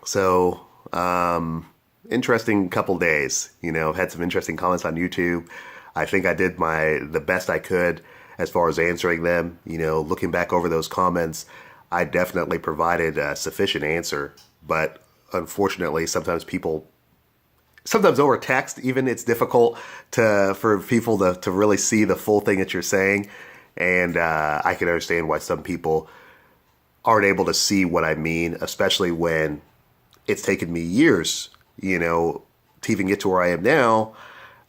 So, interesting couple days. I've had some interesting comments on YouTube. I think I did the best I could as far as answering them. Looking back over those comments, I definitely provided a sufficient answer. But unfortunately, sometimes over text, even it's difficult for people to really see the full thing that you're saying. And I can understand why some people aren't able to see what I mean, especially when it's taken me years, to even get to where I am now.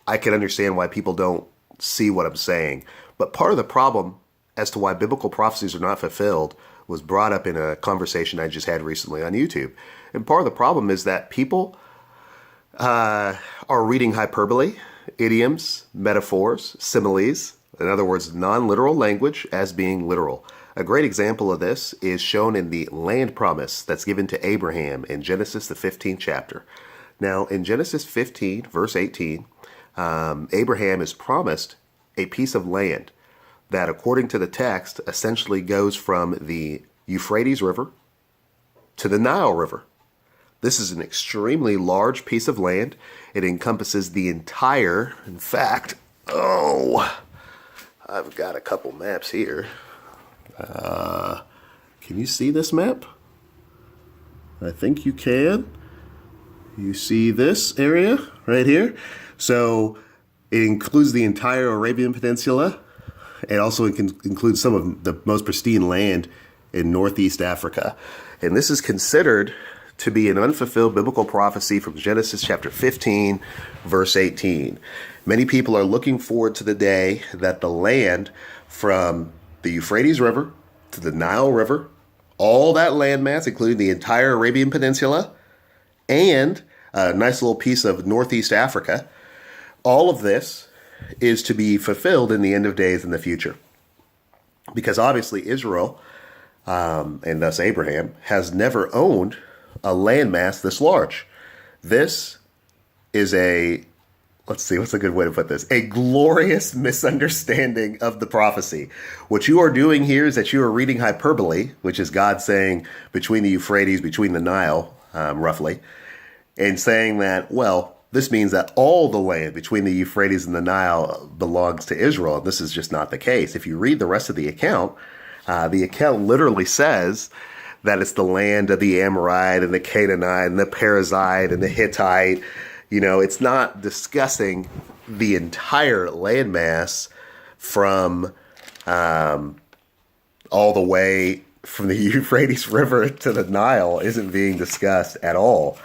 I can understand why people don't see what I'm saying. But part of the problem as to why biblical prophecies are not fulfilled was brought up in a conversation I just had recently on YouTube. And part of the problem is that people are reading hyperbole, idioms, metaphors, similes, in other words, non-literal language as being literal. A great example of this is shown in the land promise that's given to Abraham in Genesis, the 15th chapter. Now, in Genesis 15, verse 18, Abraham is promised a piece of land that, according to the text, essentially goes from the Euphrates River to the Nile River. This is an extremely large piece of land. It encompasses the entire, in fact, I've got a couple maps here. Can you see this map? I think you can. You see this area right here? So it includes the entire Arabian Peninsula. It also includes some of the most pristine land in Northeast Africa. And this is considered to be an unfulfilled biblical prophecy from Genesis chapter 15, verse 18. Many people are looking forward to the day that the land from the Euphrates River to the Nile River, all that landmass, including the entire Arabian Peninsula and a nice little piece of Northeast Africa, all of this is to be fulfilled in the end of days in the future. Because obviously Israel, and thus Abraham, has never owned a landmass this large. This is what's a good way to put this? A glorious misunderstanding of the prophecy. What you are doing here is that you are reading hyperbole, which is God saying between the Euphrates, between the Nile, roughly, and saying that, well, this means that all the land between the Euphrates and the Nile belongs to Israel. And this is just not the case. If you read the rest of the account literally says that it's the land of the Amorite and the Canaanite and the Perizzite and the Hittite. It's not discussing the entire landmass from all the way from the Euphrates River to the Nile isn't being discussed at all.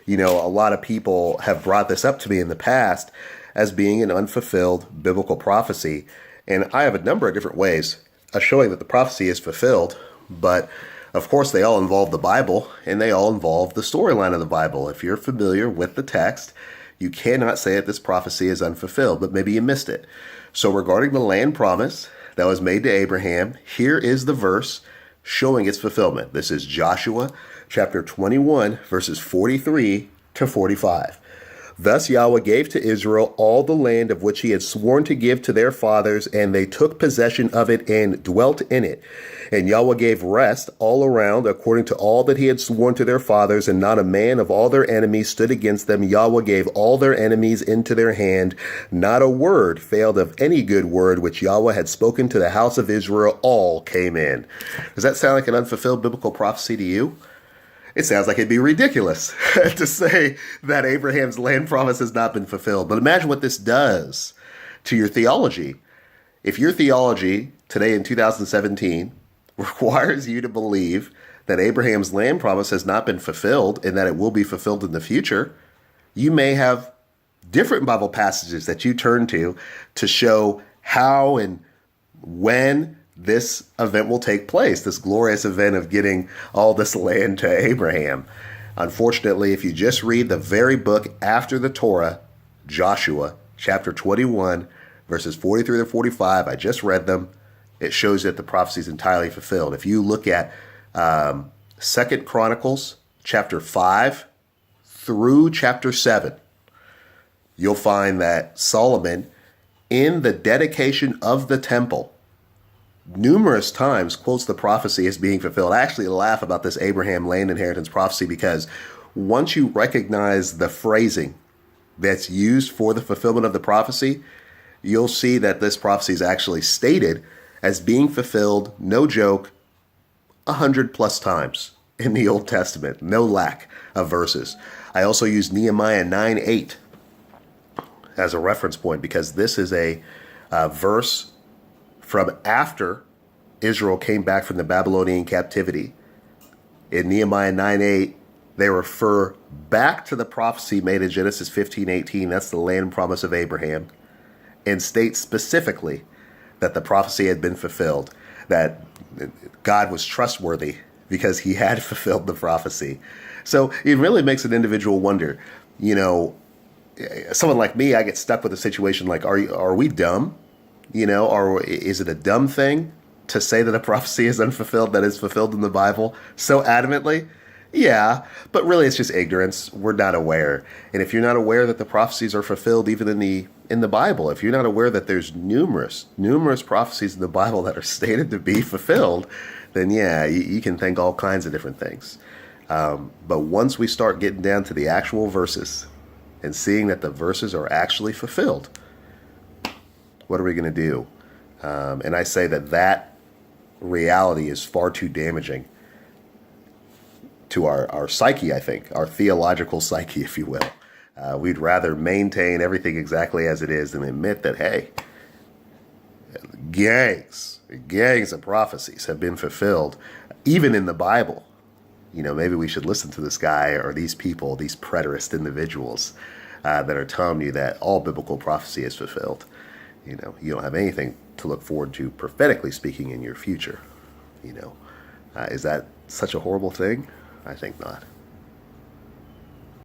A lot of people have brought this up to me in the past as being an unfulfilled biblical prophecy. And I have a number of different ways of showing that the prophecy is fulfilled, but of course, they all involve the Bible, and they all involve the storyline of the Bible. If you're familiar with the text, you cannot say that this prophecy is unfulfilled, but maybe you missed it. So regarding the land promise that was made to Abraham, here is the verse showing its fulfillment. This is Joshua chapter 21, verses 43 to 45. Thus Yahweh gave to Israel all the land of which he had sworn to give to their fathers, and they took possession of it and dwelt in it. And Yahweh gave rest all around according to all that he had sworn to their fathers, and not a man of all their enemies stood against them. Yahweh gave all their enemies into their hand. Not a word failed of any good word which Yahweh had spoken to the house of Israel. All came in. Does that sound like an unfulfilled biblical prophecy to you? It sounds like it'd be ridiculous to say that Abraham's land promise has not been fulfilled. But imagine what this does to your theology. If your theology today in 2017 requires you to believe that Abraham's land promise has not been fulfilled and that it will be fulfilled in the future, you may have different Bible passages that you turn to show how and when this event will take place, this glorious event of getting all this land to Abraham. Unfortunately, if you just read the very book after the Torah, Joshua chapter 21, verses 43 to 45, I just read them. It shows that the prophecy is entirely fulfilled. If you look at 2 Chronicles chapter 5 through chapter 7, you'll find that Solomon, in the dedication of the temple, numerous times quotes the prophecy as being fulfilled. I actually laugh about this Abraham land inheritance prophecy because once you recognize the phrasing that's used for the fulfillment of the prophecy, you'll see that this prophecy is actually stated as being fulfilled, no joke, 100+ times in the Old Testament, no lack of verses. I also use Nehemiah 9:8 as a reference point because this is a verse from after Israel came back from the Babylonian captivity. In Nehemiah 9:8, they refer back to the prophecy made in Genesis 15:18, that's the land promise of Abraham, and state specifically that the prophecy had been fulfilled, that God was trustworthy because he had fulfilled the prophecy. So it really makes an individual wonder, someone like me, I get stuck with a situation like, are we dumb? Or is it a dumb thing to say that a prophecy is unfulfilled that is fulfilled in the Bible so adamantly? Yeah, but really it's just ignorance. We're not aware. And if you're not aware that the prophecies are fulfilled even in the Bible, if you're not aware that there's numerous prophecies in the Bible that are stated to be fulfilled, then yeah, you can think all kinds of different things. But once we start getting down to the actual verses and seeing that the verses are actually fulfilled, what are we going to do? And I say that reality is far too damaging to our psyche, I think, our theological psyche, if you will. We'd rather maintain everything exactly as it is than admit that, hey, gangs of prophecies have been fulfilled, even in the Bible. Maybe we should listen to this guy or these people, these preterist individuals that are telling you that all biblical prophecy is fulfilled. You don't have anything to look forward to prophetically speaking in your future. Is that such a horrible thing? I think not.